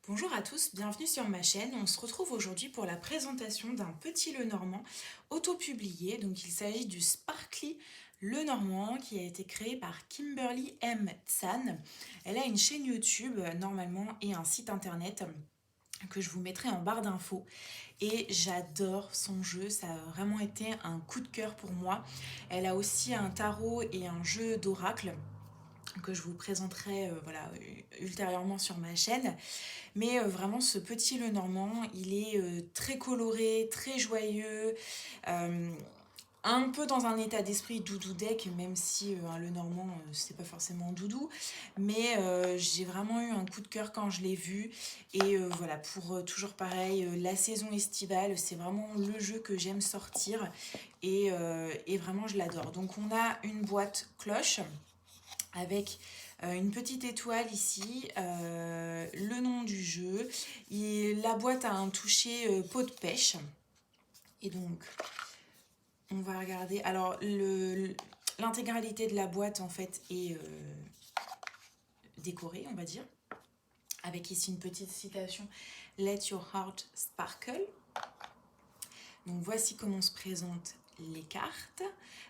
Bonjour à tous, bienvenue sur ma chaîne. On se retrouve aujourd'hui pour la présentation d'un petit Lenormand auto-publié. Donc il s'agit du Sparkly Lenormand qui a été créé par Kimberly M. Tsan. Elle a une chaîne YouTube normalement et un site internet que je vous mettrai en barre d'infos. Et j'adore son jeu, ça a vraiment été un coup de cœur pour moi. Elle a aussi un tarot et un jeu d'oracle que je vous présenterai ultérieurement sur ma chaîne. Mais vraiment, ce petit Lenormand, il est très coloré, très joyeux, euh, un peu dans un état d'esprit doudou deck, même si un Lenormand, c'est pas forcément doudou. Mais j'ai vraiment eu un coup de cœur quand je l'ai vu. Et voilà, pour toujours pareil, la saison estivale, c'est vraiment le jeu que j'aime sortir. Et vraiment, je l'adore. Donc, on a une boîte cloche avec une petite étoile ici, le nom du jeu. La boîte a un toucher peau de pêche. Et donc, on va regarder. Alors, l'intégralité de la boîte, en fait, est décorée, on va dire. Avec ici une petite citation. Let your heart sparkle. Donc voici comment se présentent les cartes.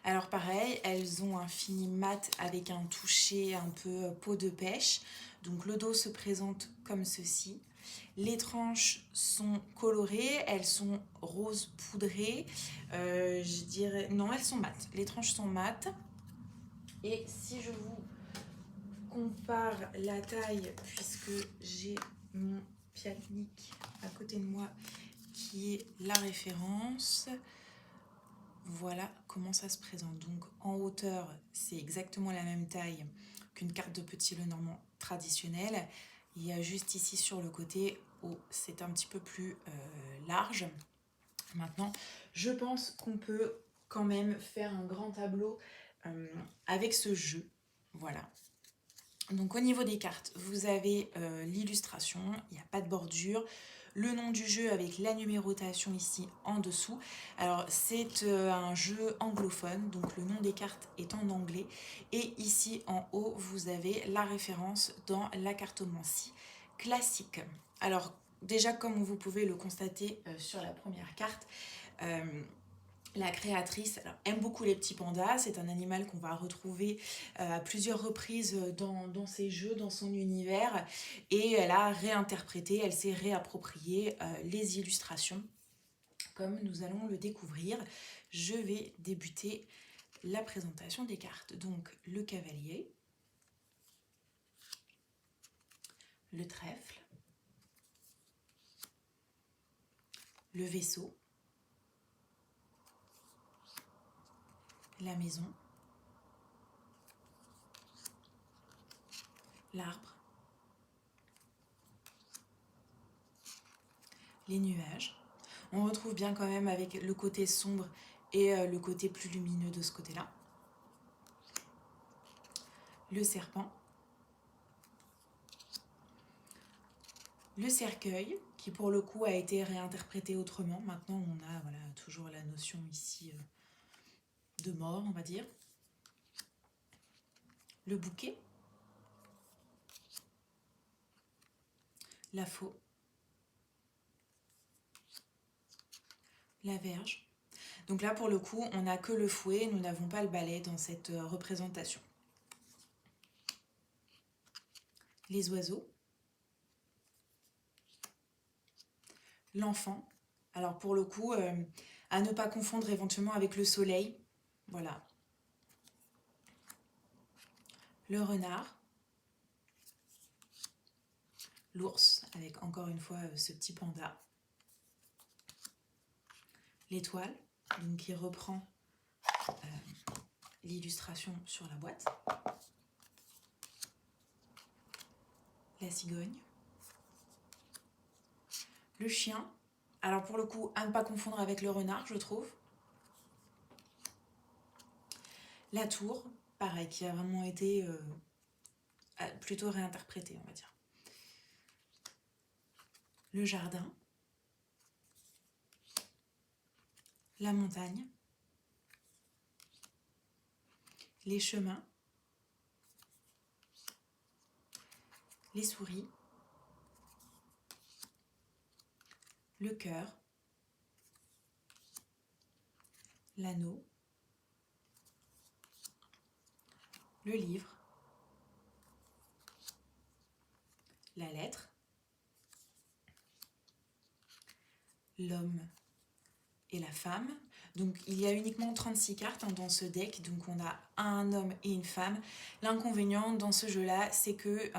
Alors pareil, elles ont un fini mat avec un toucher un peu peau de pêche. Donc le dos se présente comme ceci. Les tranches sont colorées, elles sont rose poudré. Je dirais... Non, elles sont mates. Les tranches sont mates. Et si je vous compare la taille, puisque j'ai mon pianique à côté de moi qui est la référence. Voilà comment ça se présente. Donc en hauteur, c'est exactement la même taille qu'une carte de petit Lenormand traditionnelle. Il y a juste ici sur le côté où c'est un petit peu plus large. Maintenant, je pense qu'on peut quand même faire un grand tableau avec ce jeu. Voilà. Donc au niveau des cartes, vous avez l'illustration, il n'y a pas de bordure, le nom du jeu avec la numérotation ici en dessous. Alors c'est un jeu anglophone, donc le nom des cartes est en anglais. Et ici en haut, vous avez la référence dans la cartomancie classique. Alors déjà comme vous pouvez le constater sur la première carte, la créatrice aime beaucoup les petits pandas, c'est un animal qu'on va retrouver à plusieurs reprises dans ses jeux, dans son univers, et elle a réinterprété, elle s'est réappropriée les illustrations, comme nous allons le découvrir. Je vais débuter la présentation des cartes. Donc le cavalier, le trèfle, le vaisseau, la maison, l'arbre, les nuages. On retrouve bien quand même avec le côté sombre et le côté plus lumineux de ce côté-là. Le serpent, le cercueil, qui pour le coup a été réinterprété autrement. Maintenant, on a voilà, toujours la notion ici de mort, on va dire. Le bouquet, la faux, la verge. Donc là, pour le coup, on n'a que le fouet, nous n'avons pas le balai dans cette représentation. Les oiseaux, l'enfant. Alors pour le coup, à ne pas confondre éventuellement avec le soleil. Voilà. Le renard, l'ours, avec encore une fois ce petit panda. L'étoile, donc qui reprend l'illustration sur la boîte. La cigogne. Le chien. Alors pour le coup, à ne pas confondre avec le renard, je trouve. La tour, pareil, qui a vraiment été plutôt réinterprétée, on va dire. Le jardin. La montagne. Les chemins. Les souris. le cœur, l'anneau, le livre, la lettre, l'homme et la femme. Donc il y a uniquement 36 cartes dans ce deck, donc on a un homme et une femme. L'inconvénient dans ce jeu-là, c'est que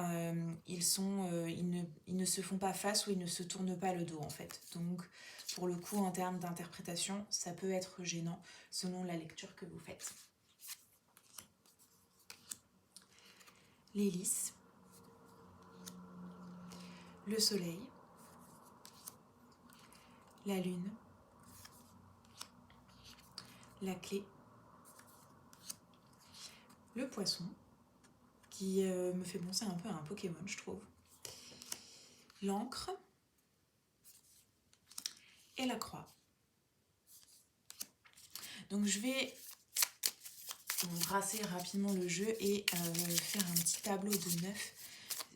ils ne se font pas face ou ils ne se tournent pas le dos en fait. Donc pour le coup, en termes d'interprétation, ça peut être gênant selon la lecture que vous faites. L'hélice, le soleil, la lune, la clé, le poisson, qui me fait penser un peu à un Pokémon, je trouve, l'encre et la croix. Donc je vais brasser rapidement le jeu et faire un petit tableau de 9,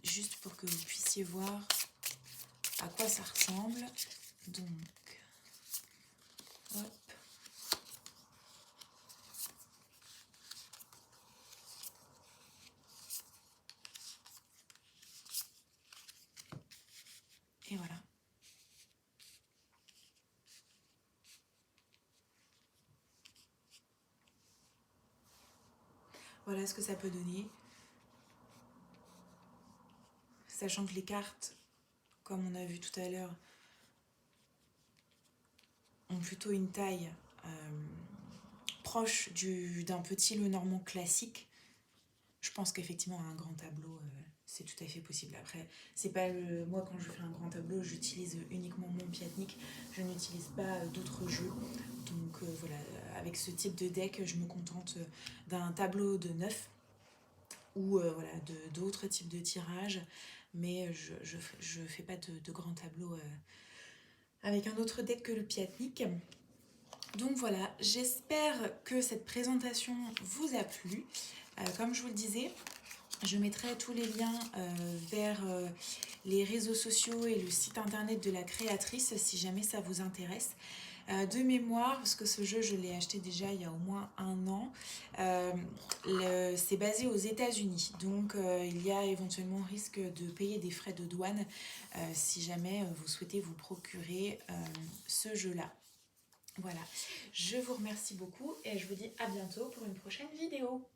juste pour que vous puissiez voir à quoi ça ressemble. Donc, hop. Et voilà. Voilà ce que ça peut donner. Sachant que les cartes, comme on a vu tout à l'heure, ont plutôt une taille proche d'un petit Lenormand classique. Je pense qu'effectivement un grand tableau, c'est tout à fait possible. Après, c'est pas moi quand je fais un grand tableau, j'utilise uniquement mon Piatnik. Je n'utilise pas d'autres jeux. Donc voilà, avec ce type de deck, je me contente d'un tableau de 9 ou voilà, d'autres types de tirages. Mais je fais pas de grands tableaux avec un autre deck que le Piatnik. Donc voilà, j'espère que cette présentation vous a plu. Comme je vous le disais, je mettrai tous les liens vers les réseaux sociaux et le site internet de la créatrice si jamais ça vous intéresse. De mémoire, parce que ce jeu je l'ai acheté déjà il y a au moins 1 an, c'est basé aux États-Unis, donc il y a éventuellement risque de payer des frais de douane si jamais vous souhaitez vous procurer ce jeu-là. Voilà, je vous remercie beaucoup et je vous dis à bientôt pour une prochaine vidéo.